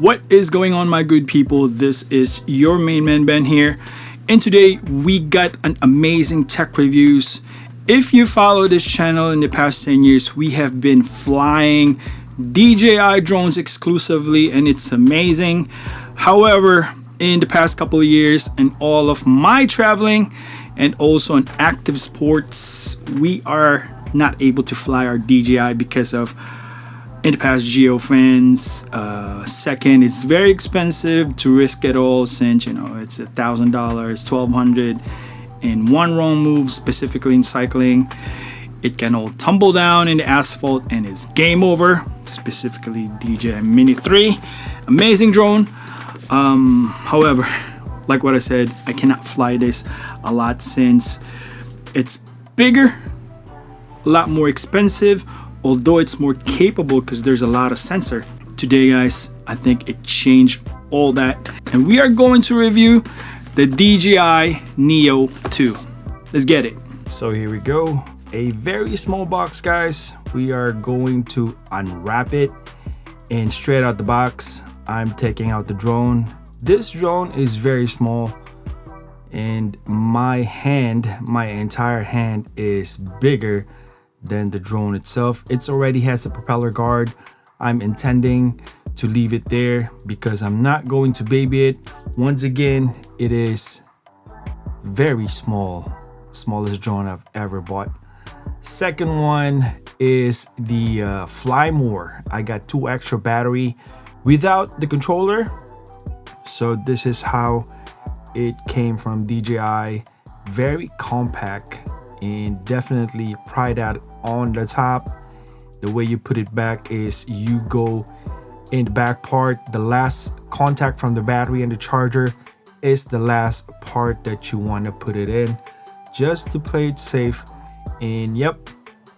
What is going on, my good people? This is your main man Ben here, and today we got an amazing tech reviews. If you follow this channel in the past 10 years, we have been flying DJI drones exclusively, and it's amazing. However, in the past couple of years and all of my traveling and also in active sports, we are not able to fly our DJI because of, in the past, geo fans. Second, it's very expensive to risk it all, since it's $1,000, $1,200 in one wrong move, specifically in cycling. It can all tumble down in the asphalt and it's game over. Specifically DJI Mini 3, amazing drone. However, like what I said, I cannot fly this a lot since it's bigger, a lot more expensive, although it's more capable because there's a lot of sensor. Today, guys, I think it changed all that, and we are going to review the DJI Neo 2. Let's get it. So here we go. A very small box, guys. We are going to unwrap it, and straight out the box, I'm taking out the drone. This drone is very small, and my entire hand is bigger than the drone itself. It already has a propeller guard. I'm intending to leave it there because I'm not going to baby it. Once again, it is very small, smallest drone I've ever bought. Second one is the Fly More. I got 2 extra battery without the controller. So this is how it came from DJI. Very compact and definitely pried out on the top. The way you put it back is you go in the back part. The last contact from the battery and the charger is the last part that you want to put it in, just to play it safe. And yep,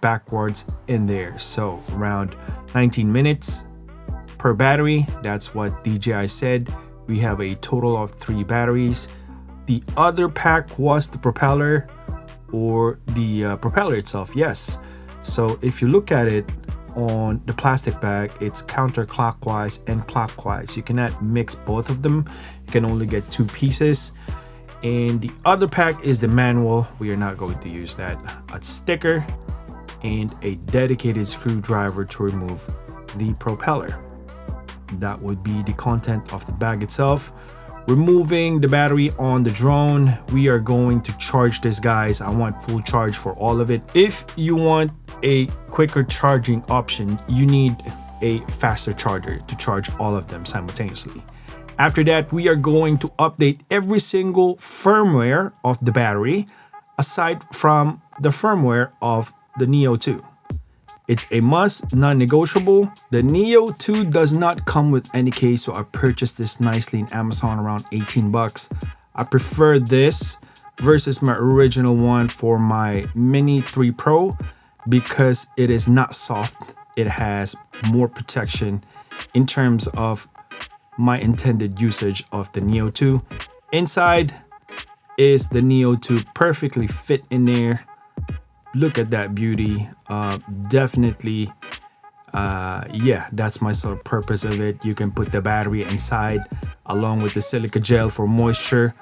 backwards in there. So around 19 minutes per battery. That's what DJI said. We have a total of 3 batteries. The other pack was the propeller, or the propeller itself. Yes. So if you look at it on the plastic bag, it's counterclockwise and clockwise. You cannot mix both of them. You can only get 2 pieces. And the other pack is the manual. We are not going to use that. A sticker and a dedicated screwdriver to remove the propeller. That would be the content of the bag itself. Removing the battery on the drone, we are going to charge this, guys. I want full charge for all of it. If you want a quicker charging option, you need a faster charger to charge all of them simultaneously. After that, we are going to update every single firmware of the battery, aside from the firmware of the Neo 2. It's a must, non-negotiable. The Neo 2 does not come with any case, so I purchased this nicely in Amazon around 18 bucks. I prefer this versus my original one for my Mini 3 Pro because it is not soft. It has more protection in terms of my intended usage of the Neo 2. Inside is the Neo 2 perfectly fit in there. Look at that beauty. Definitely, yeah, that's my sort of purpose of it. You can put the battery inside along with the silica gel for moisture,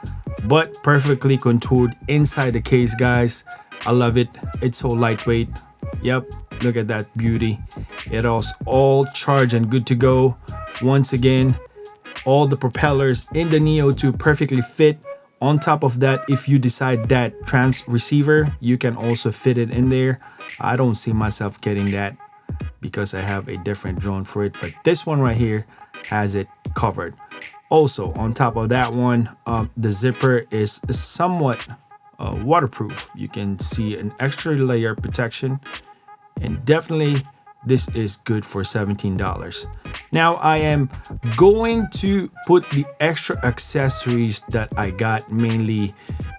but perfectly contoured inside the case, guys. I love it. It's so lightweight. Yep, look at that beauty. It is all charged and good to go. Once again, all the propellers in the Neo 2 perfectly fit. On top of that, if you decide that trans receiver, you can also fit it in there. I don't see myself getting that because I have a different drone for it, but this one right here has it covered. Also, on top of that one, the zipper is somewhat waterproof. You can see an extra layer protection, and definitely this is good for $17. Now I am going to put the extra accessories that I got, mainly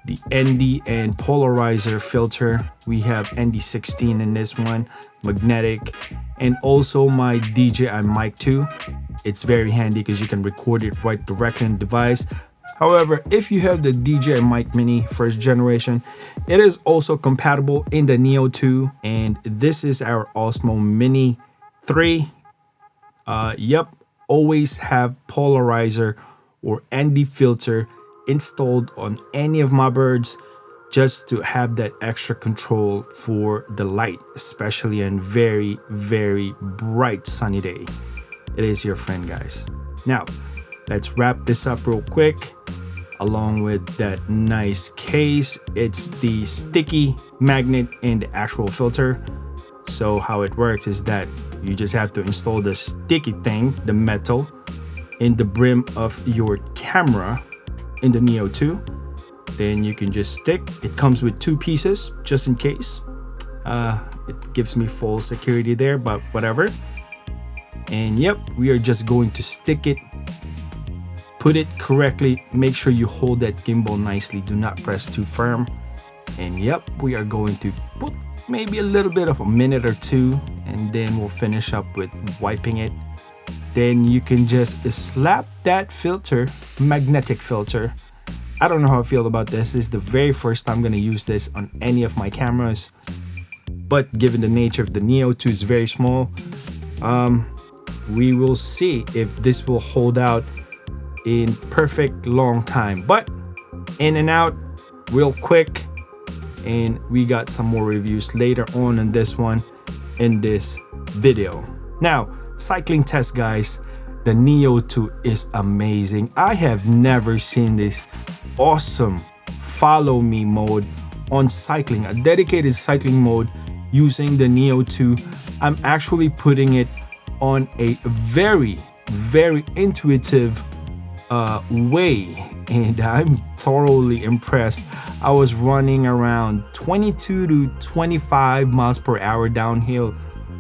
the ND and polarizer filter. We have ND16 in this one, magnetic, and also my DJI mic 2. It's very handy because you can record it right directly on the device. However, if you have the DJI Mic Mini 1st generation, it is also compatible in the Neo 2, and this is our Osmo Mini 3. Yep, always have polarizer or ND filter installed on any of my birds just to have that extra control for the light, especially on very, very bright sunny day. It is your friend, guys. Now, let's wrap this up real quick. Along with that nice case, it's the sticky magnet and the actual filter. So how it works is that you just have to install the sticky thing, the metal, in the brim of your camera in the Neo 2. Then you can just stick. It comes with 2 pieces just in case. It gives me full security there, but whatever. And yep, we are just going to stick it, put it correctly. Make sure you hold that gimbal nicely. Do not press too firm. And yep, we are going to put maybe a little bit of a minute or 2, and then we'll finish up with wiping it. Then you can just slap that filter, magnetic filter. I don't know how I feel about this. This is the very first time I'm going to use this on any of my cameras. But given the nature of the Neo 2 is very small, we will see if this will hold out in perfect long time. But in and out real quick, and we got some more reviews later on in this one in this video. Now, cycling test, guys. The Neo 2 is amazing. I have never seen this awesome follow me mode on cycling, a dedicated cycling mode using the Neo 2. I'm actually putting it on a very, very intuitive way, and I'm thoroughly impressed. I was running around 22 to 25 miles per hour downhill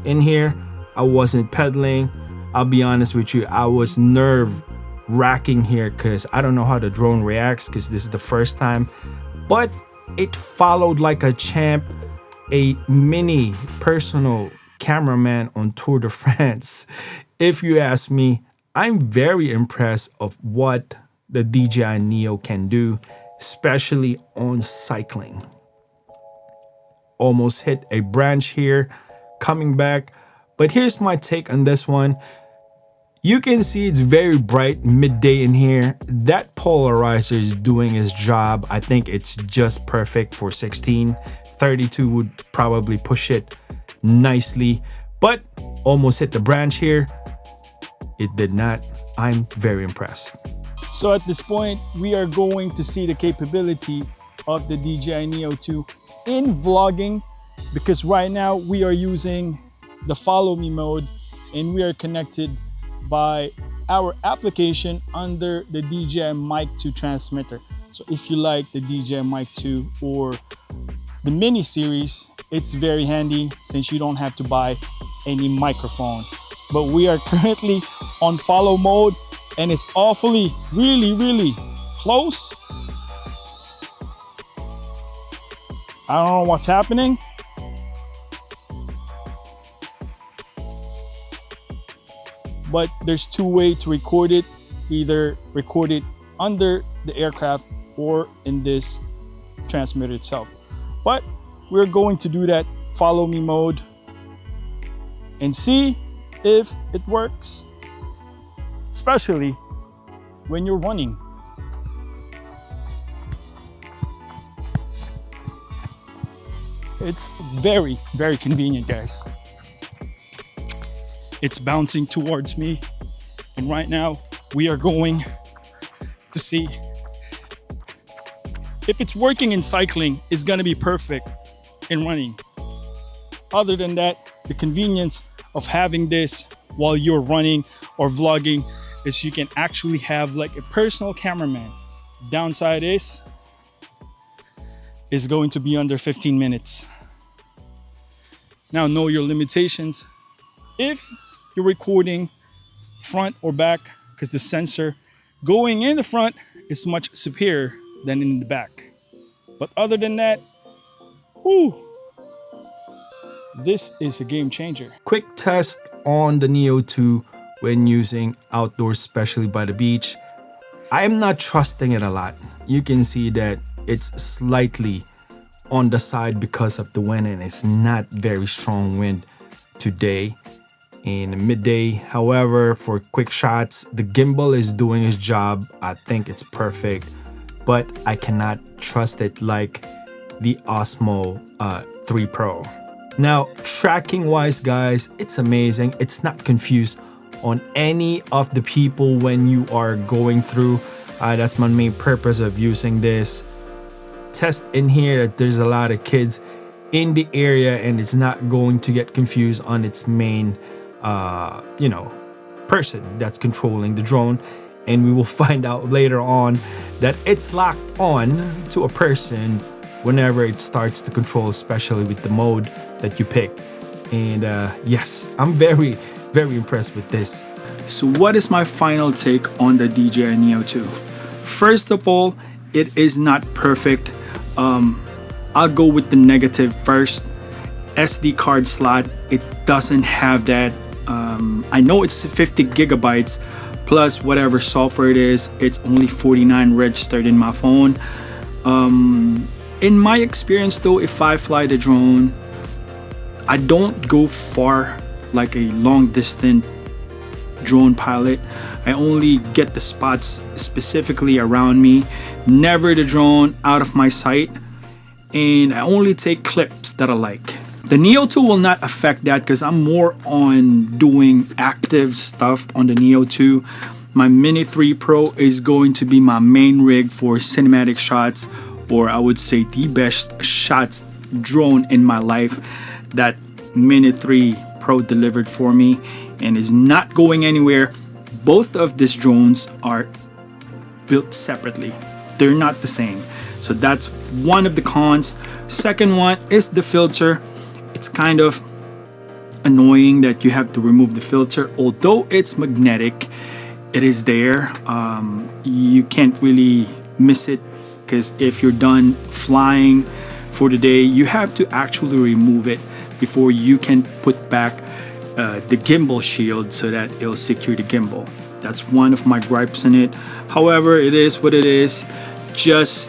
in here. I wasn't pedaling. I'll be honest with you, I was nerve wracking here because I don't know how the drone reacts, because this is the first time, but it followed like a champ, a mini personal cameraman on Tour de France. If you ask me, I'm very impressed of what the DJI Neo can do, especially on cycling. Almost hit a branch here, coming back. But here's my take on this one. You can see it's very bright midday in here. That polarizer is doing its job. I think it's just perfect for 16. 32 would probably push it nicely, but almost hit the branch here. It did not. I'm very impressed. So at this point, we are going to see the capability of the DJI Neo 2 in vlogging, because right now we are using the follow me mode and we are connected by our application under the DJI Mic 2 transmitter. So if you like the DJI Mic 2 or the mini series, it's very handy since you don't have to buy any microphone. But we are currently on follow mode and it's awfully really close. I don't know what's happening. But there's 2 ways to record it. Either record it under the aircraft or in this transmitter itself. But we're going to do that follow me mode and see if it works, especially when you're running. It's very convenient, guys. It's bouncing towards me, and right now we are going to see if it's working in cycling. It's gonna be perfect in running. Other than that, the convenience of having this while you're running or vlogging is you can actually have like a personal cameraman. Downside is going to be under 15 minutes. Now know your limitations. If you're recording front or back, because the sensor going in the front is much superior than in the back. But other than that, whoo, this is a game changer. Quick test on the Neo 2 when using outdoors, especially by the beach. I am not trusting it a lot. You can see that it's slightly on the side because of the wind, and it's not very strong wind today. in midday. However, for quick shots, the gimbal is doing its job. I think it's perfect, but I cannot trust it like the Osmo 3 Pro. Now, tracking wise, guys, it's amazing. It's not confused on any of the people when you are going through. That's my main purpose of using this. Test in here that there's a lot of kids in the area and it's not going to get confused on its main person that's controlling the drone. And we will find out later on that it's locked on to a person whenever it starts to control, especially with the mode that you pick. And yes, I'm very impressed with this. So what is my final take on the Dji Neo 2? First of all, it is not perfect. I'll go with the negative first. SD card slot, it doesn't have that. I know it's 50 gigabytes plus whatever software it is. It's only 49 registered in my phone. In my experience though, if I fly the drone, I don't go far like a long distance drone pilot. I only get the spots specifically around me, never the drone out of my sight, and I only take clips that I like. The Neo 2 will not affect that because I'm more on doing active stuff on the Neo 2. My Mini 3 Pro is going to be my main rig for cinematic shots, or I would say the best shots drone in my life that Mini 3 Pro delivered for me and is not going anywhere. Both of these drones are built separately. They're not the same. So that's one of the cons. Second one is the filter. It's kind of annoying that you have to remove the filter. Although it's magnetic, it is there. You can't really miss it because if you're done flying for the day, you have to actually remove it before you can put back the gimbal shield so that it'll secure the gimbal. That's one of my gripes in it. However, it is what it is. Just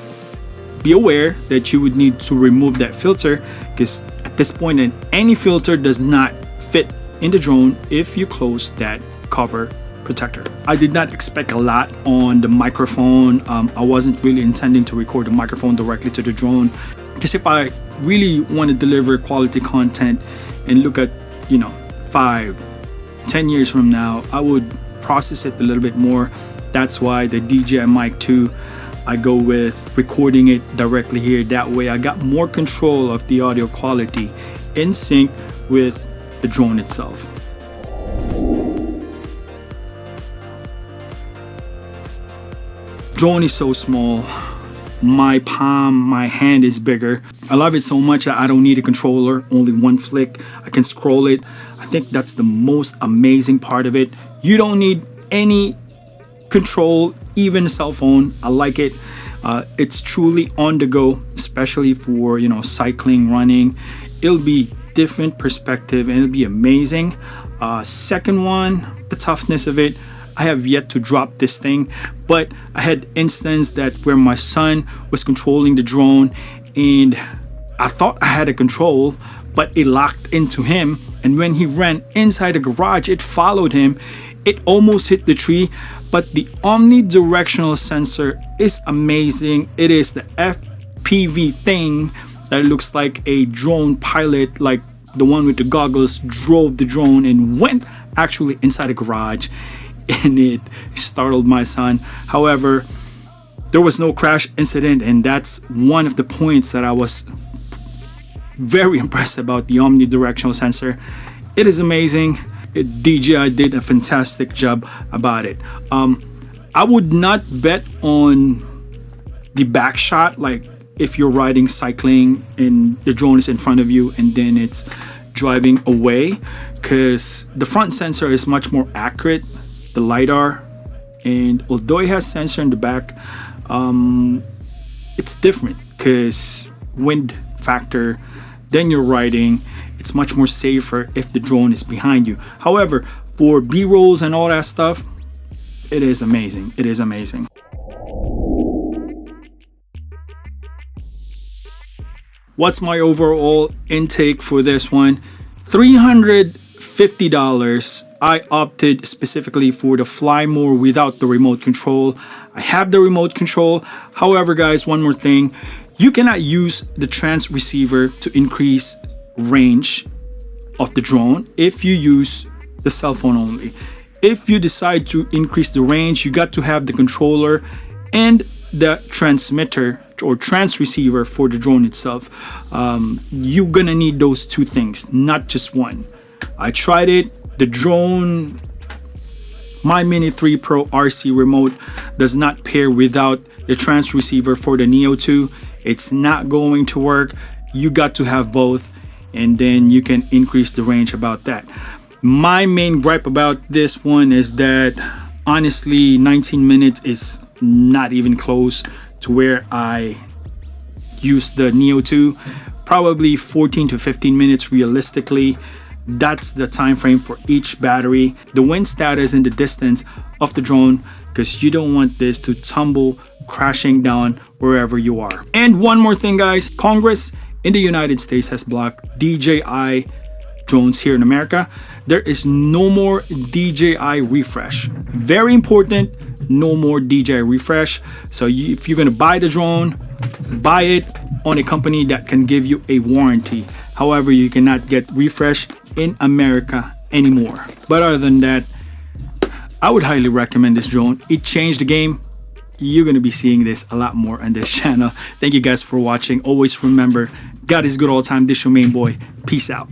be aware that you would need to remove that filter because at this point any filter does not fit in the drone if you close that cover protector. I did not expect a lot on the microphone. I wasn't really intending to record the microphone directly to the drone because if I really want to deliver quality content and look at 5-10 years from now, I would process it a little bit more. That's why the DJI Mic 2, I go with recording it directly here. That way I got more control of the audio quality in sync with the drone itself. Drone is so small. My palm, my hand is bigger. I love it so much that I don't need a controller. Only one flick, I can scroll it. I think that's the most amazing part of it. You don't need any control, even a cell phone. I like it. It's truly on the go, especially for cycling, running. It'll be different perspective and it'll be amazing. Second one, the toughness of it. I have yet to drop this thing, but I had instance that where my son was controlling the drone and I thought I had a control, but it locked into him, and when he ran inside the garage, it followed him. It almost hit the tree, but the omnidirectional sensor is amazing. It is the FPV thing that looks like a drone pilot, like the one with the goggles, drove the drone and went actually inside the garage, and it startled my son. However, there was no crash incident, and that's one of the points that I was very impressed about the omnidirectional sensor. It is amazing. DJI did a fantastic job about it. I would not bet on the back shot, like if you're riding, cycling, and the drone is in front of you and then it's driving away, because the front sensor is much more accurate, the LiDAR, and although it has sensor in the back, it's different because wind factor. Then you're riding, it's much more safer if the drone is behind you. However, for B-rolls and all that stuff, it is amazing. It is amazing. What's my overall intake for this one? 350 $50. I opted specifically for the Fly More without the remote control. I have the remote control. However, guys, one more thing. You cannot use the trans receiver to increase range of the drone if you use the cell phone only. If you decide to increase the range, you got to have the controller and the transmitter or trans receiver for the drone itself. You're gonna need those two things, not just one. I tried it. The drone, my Mini 3 Pro RC remote, does not pair without the trans receiver for the Neo 2. It's not going to work. You got to have both, and then you can increase the range about that. My main gripe about this one is that honestly 19 minutes is not even close to where I used the Neo 2. Probably 14 to 15 minutes realistically. That's the time frame for each battery, the wind status and the distance of the drone, because you don't want this to tumble crashing down wherever you are. And one more thing, guys, Congress in the United States has blocked DJI drones here in America. There is no more DJI refresh. Very important, no more DJI refresh. So if you're gonna buy the drone, buy it on a company that can give you a warranty. However, you cannot get refresh in America anymore. But other than that, I would highly recommend this drone. It changed the game. You're gonna be seeing this a lot more on this channel. Thank you guys for watching. Always remember, God is good all the time. This your main boy. Peace out.